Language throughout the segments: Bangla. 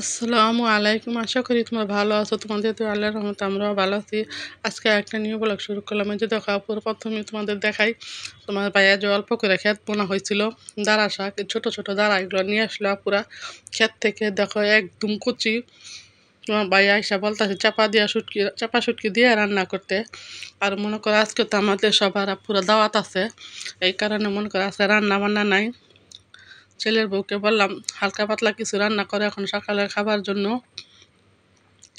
আসসালামু আলাইকুম। আশা করি তোমরা ভালো আছো। তোমাদের তো আল্লাহর রহমতে আমরাও ভালো আছি। আজকে একটা নিউ ব্লগ শুরু করলাম। এই যে দেখো আপুর প্রথমে তোমাদের দেখাই, তোমার ভাইয়া যে অল্প করে ক্ষেত বোনা হয়েছিল দাঁড়া শাক, ছোটো ছোটো দাঁড়া, এগুলো নিয়ে আসলো আপুরা ক্ষেত থেকে। দেখো একদম কুচি। তোমার ভাইয়া এসে বলতেছে চাপা শুটকি দিয়ে রান্না করতে। আর মনে করো আজকে তো আমাদের সবার পুরো দাওয়াত আছে, এই কারণে মনে করো আজকে রান্না বান্না নাই। ছেলের বউকে বললাম হালকা পাতলা কিছু রান্না করে এখন সকালের খাবার জন্য।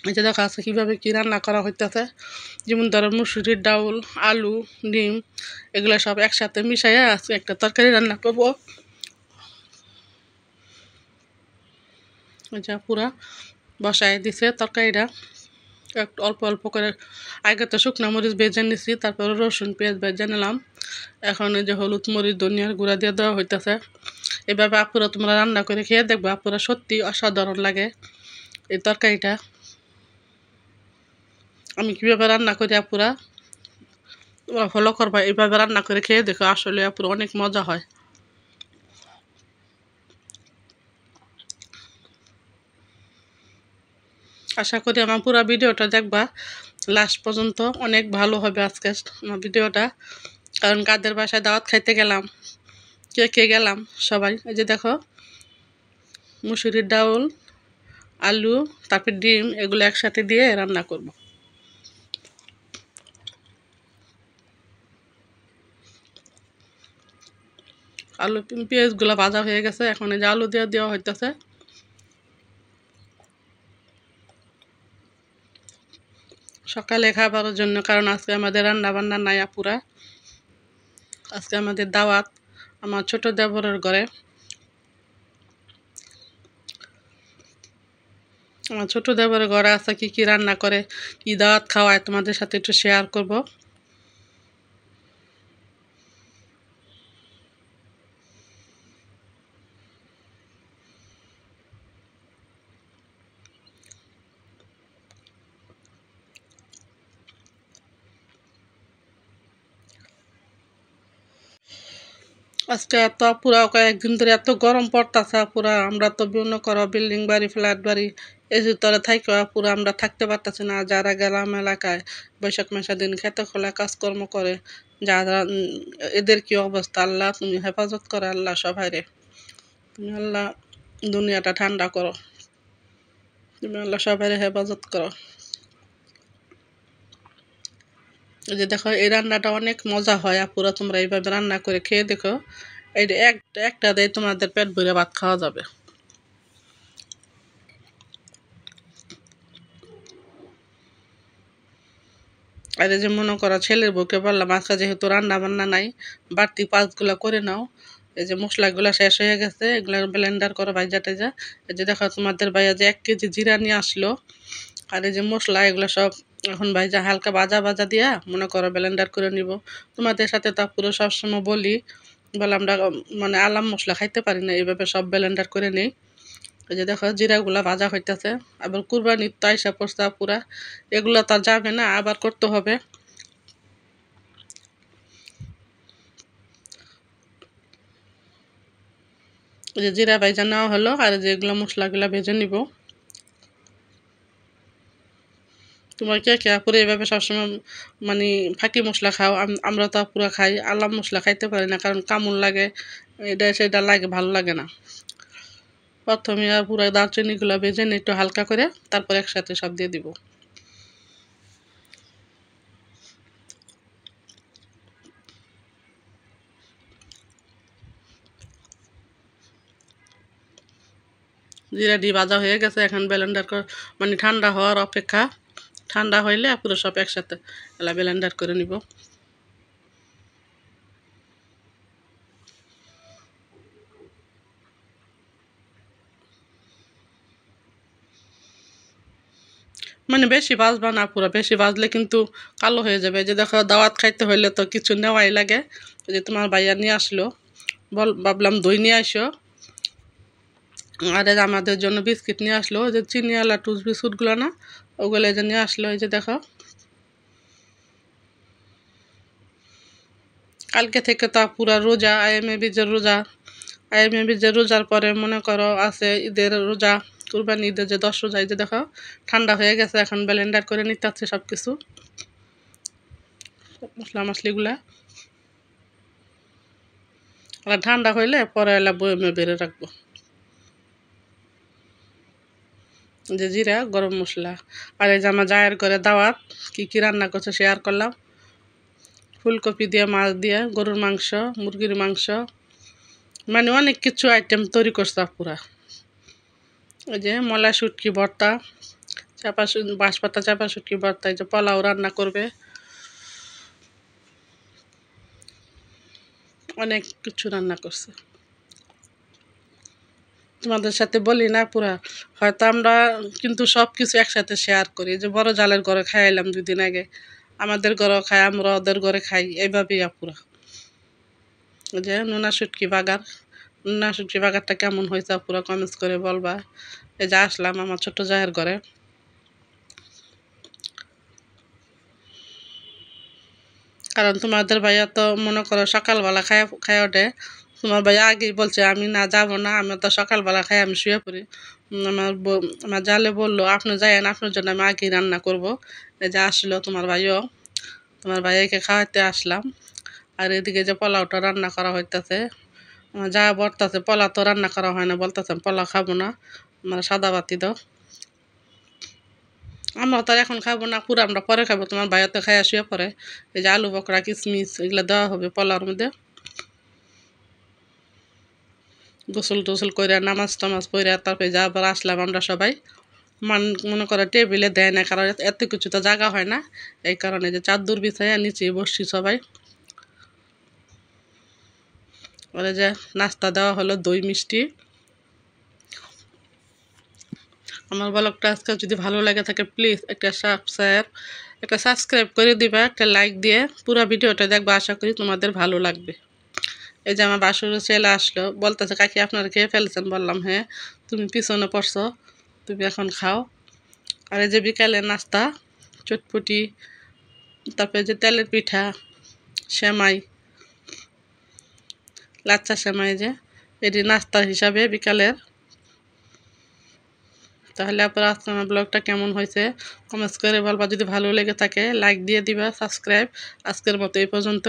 এই যে দেখো আজকে কীভাবে কী রান্না করা হইতেছে। যেমন ধরো মুসুরির ডাউল, আলু, ডিম, এগুলো সব একসাথে মিশাইয়া আজকে একটা তরকারি রান্না করবো। এই যে পুরা বসায় দিছে তরকারিটা। একটু অল্প অল্প করে আগে তো শুকনো মরিচ ভেজে নিছি, তারপরে রসুন পেঁয়াজ ভেজে নিলাম। এখন এই যে হলুদ মরিচ ধনিয়ার গুঁড়া দিয়ে দেওয়া হইতেছে। এভাবে আপুরা তোমরা রান্না করে খেয়ে দেখবো, আপুরা সত্যি অসাধারণ লাগে এই তরকারিটা। আমি কীভাবে রান্না করি আপুরা তোমরা ফলো করবা, এইভাবে রান্না করে খেয়ে দেখো, আসলে আপুরা অনেক মজা হয়। আশা করি আমার পুরো ভিডিওটা দেখবা লাস্ট পর্যন্ত, অনেক ভালো হবে আজকে আমার ভিডিওটা। কারণ কাদের বাসায় দাওয়াত খাইতে গেলাম, কে গেলাম সবাই। এই যে দেখো মুসুরির ডাউল, আলু, তারপর ডিম, এগুলো একসাথে দিয়ে রান্না করব। আলু পেঁয়াজগুলো ভাজা হয়ে গেছে, এখন এই যে আলু দিয়ে দেওয়া হইতেছে। সকালে খাবারের জন্য, কারণ আজকে আমাদের রান্না বান্না নাই আপুরা। আজকে আমাদের দাওয়াত আমার ছোট দেবরের ঘরে। আমার ছোট দেবরের ঘরে আছে কি কি রান্না করে, কি দাওয়াত খাওয়ায়, তোমাদের সাথে একটু শেয়ার করব। আজকে এত পুরা কয়েকদিন ধরে এত গরম পড়তেছে পুরা। আমরা তো বিভিন্ন করো বিল্ডিং বাড়ি, ফ্ল্যাট বাড়ি, এই ভিতরে থাকি পুরা আমরা থাকতে পারতেছি না। যারা গ্রাম এলাকায় বৈশাখ মাসে দিন খেতে খোলা কাজকর্ম করে, যারা এদের কি অবস্থা, আল্লাহ তুমি হেফাজত করো, আল্লাহ সবাই রে তুমি, আল্লাহ দুনিয়াটা ঠান্ডা করো, তুমি আল্লাহ সবাই হেফাজত করো। এই যে দেখো এই রান্নাটা অনেক মজা হয় আপুরা, তোমরা এইভাবে রান্না করে খেয়ে দেখো। এই একটা দিয়ে তোমাদের পেট ভরে ভাত খাওয়া যাবে। আর এই যে মনে করো ছেলের বউকে বললাম আজকে যেহেতু রান্না বান্না নাই, বাড়তি পাঁচগুলা করে নাও। এই যে মশলাগুলো শেষ হয়ে গেছে, এগুলো ব্লেন্ডার করো ভাইজা টেজা। এই যে দেখো তোমাদের ভাইয়া যে 1 কেজি জিরা নিয়ে আসলো। আর এই যে মশলা এগুলো সব এখন ভাইজা হালকা ভাজা ভাজা দিয়া মনে করো ব্লেন্ডার করে নিব। তোমাদের সাথে তো পুরো সবসময় বলে আমরা মানে আলাম মশলা খাইতে পারি না, এইভাবে সব ব্লেন্ডার করে নেই। এই যে দেখো জিরাগুলা ভাজা হইতেছে। আবার কুরবানির তো আইসা পড়ছে পুরা, এগুলো তো যাবে না, আবার করতে হবে। এই যে জিরা ভাজা নেওয়া হলো, আর যেগুলো মশলাগুলো ভেজে নিব। তোমার কে কে পুরো এইভাবে সবসময় মানে ফাঁকি মশলা খাও? আমরা তো পুরো খাই, আলাম মশলা খাইতে পারি না, কারণ কামড় লাগে, এটা সেটা লাগে, ভালো লাগে না। প্রথমে আর পুরো দারচিনিগুলো ভেজে নিই একটু হালকা করে, তারপর একসাথে সব দিয়ে দিব। জিরাটি ভাজা হয়ে গেছে, এখন ব্লেন্ডার মানে ঠান্ডা হওয়ার অপেক্ষা। ঠান্ডা হইলে পুরো সব একসাথে এলা ব্লেন্ডার করে নিব। মানে বেশি ভাজবা না পুরো, বেশি ভাজলে কিন্তু কালো হয়ে যাবে। যে দেখো দাওয়াত খাইতে হইলে তো কিছু নেওয়াই লাগে। যে তোমার ভাইয়া নিয়ে আসলো, ভাবলাম দই নিয়ে আসো। আর আমাদের জন্য বিস্কিট নিয়ে আসলো, যে চিনিওয়ালা টুস বিস্কুটগুলো না, ওগুলো যে নিয়ে আসলো। এই যে দেখো কালকে থেকে তো পুরা রোজা, আইএমএ বীজের রোজা। আইএমএ বীজের রোজার পরে মনে করো আছে ঈদের রোজা, কুরবানি ঈদের যে 10 রোজা, এই যে দেখো ঠান্ডা হয়ে গেছে, এখন ব্লেন্ডার করে নিতে হচ্ছে সব কিছু মশলা মশলিগুলা। আর ঠান্ডা হইলে পরে এলা বয়মে বেড়ে রাখবো। যে জিরা, গরম মশলা। আর এই যে আমার জায়ের ঘরে দাওয়াত, কি কি রান্না করছে শেয়ার করলাম। ফুলকপি দিয়ে, মাছ দিয়ে, গরুর মাংস, মুরগির মাংস, মানে অনেক কিছু আইটেম তৈরি করছে পুরা। ওই যে মলা শুটকি ভর্তা, বাঁশপাতা চাপা শুটকি ভর্তা, এই যে পোলাও রান্না করবে, অনেক কিছু রান্না করছে। তোমাদের সাথে বলি না পুরা, হয়তো আমরা কিন্তু সব কিছু একসাথে শেয়ার করি। যে বড় জালের ঘরে খাইলাম 2 দিন আগে, আমাদের ঘরেও খাই, আমরা ওদের ঘরে খাই, এইভাবেই পুরা। যে নোনা শুটকি বাগার, নোনা শুটকি বাগারটা কেমন হয়েছে পুরো কমেন্টস করে বলবা। এই যে আসলাম আমার ছোট জায়ের ঘরে। কারণ তোমাদের ভাইয়া তো মনে করো সকালবেলা খায় ওঠে। তোমার ভাইয়া আগেই বলছে আমি না যাব না, আমি তো সকালবেলা খাই আমি শুয়ে পড়ি। আমার জালে বললো আপনি যাইয়েন, আপনার জন্য আমি আগেই রান্না করব। এই যে আসলো তোমার ভাইও, তোমার ভাইয়াকে খাওয়াতে আসলাম। আর এদিকে যে পোলাওটা রান্না করা হইতেছে, আমার যা বলতেছে পোলাও তো রান্না করা হয় না, বলতেছে পোলাও খাবো না, আমার সাদা বাতি দাও। আমরা তো এখন খাবো না, পুরো আমরা পরে খাবো, তোমার ভাইয়া তো খাইয়া শুয়ে পরে। এই যে আলু বকরা, কিশমিশ এগুলো দেওয়া হবে পোলাওর মধ্যে। গোসল টোসল করে, নামাজ টামাজ পড়ে তারপরে যা আবার আসলাম আমরা সবাই। মনে করে টেবিলে দেয় না, কারণ এত কিছু তো জায়গা হয় না, এই কারণে যে চাদর বিছাইয়া নিচে বসছি সবাই। ওরে যে নাস্তা দেওয়া হলো দই মিষ্টি। আমার ব্লগটা আজকে যদি ভালো লাগে থাকে প্লিজ একটা সাবস্ক্রাইব করে দিবা, একটা লাইক দিয়ে পুরো ভিডিওটা দেখবা, আশা করি তোমাদের ভালো লাগবে। এই যে আমার বাসুরের ছেলে আসলো, বলতেছে কাকি আপনারা খেয়ে ফেলছেন, বললাম হ্যাঁ, তুমি পিছনে পড়ছো, তুমি এখন খাও। আর এই যে বিকালে নাস্তা, চটপটি, তারপরে যে তেলের পিঠা, সেমাই, লাচ্চা সেমাই, যে এটি নাস্তা হিসাবে বিকালের। তাহলে আপনারা আজকে আমার ব্লগটা কেমন হয়েছে কমেন্টস করে বলবা, যদি ভালো লেগে থাকে লাইক দিয়ে দিবা, সাবস্ক্রাইব। আজকের মতো এই পর্যন্ত।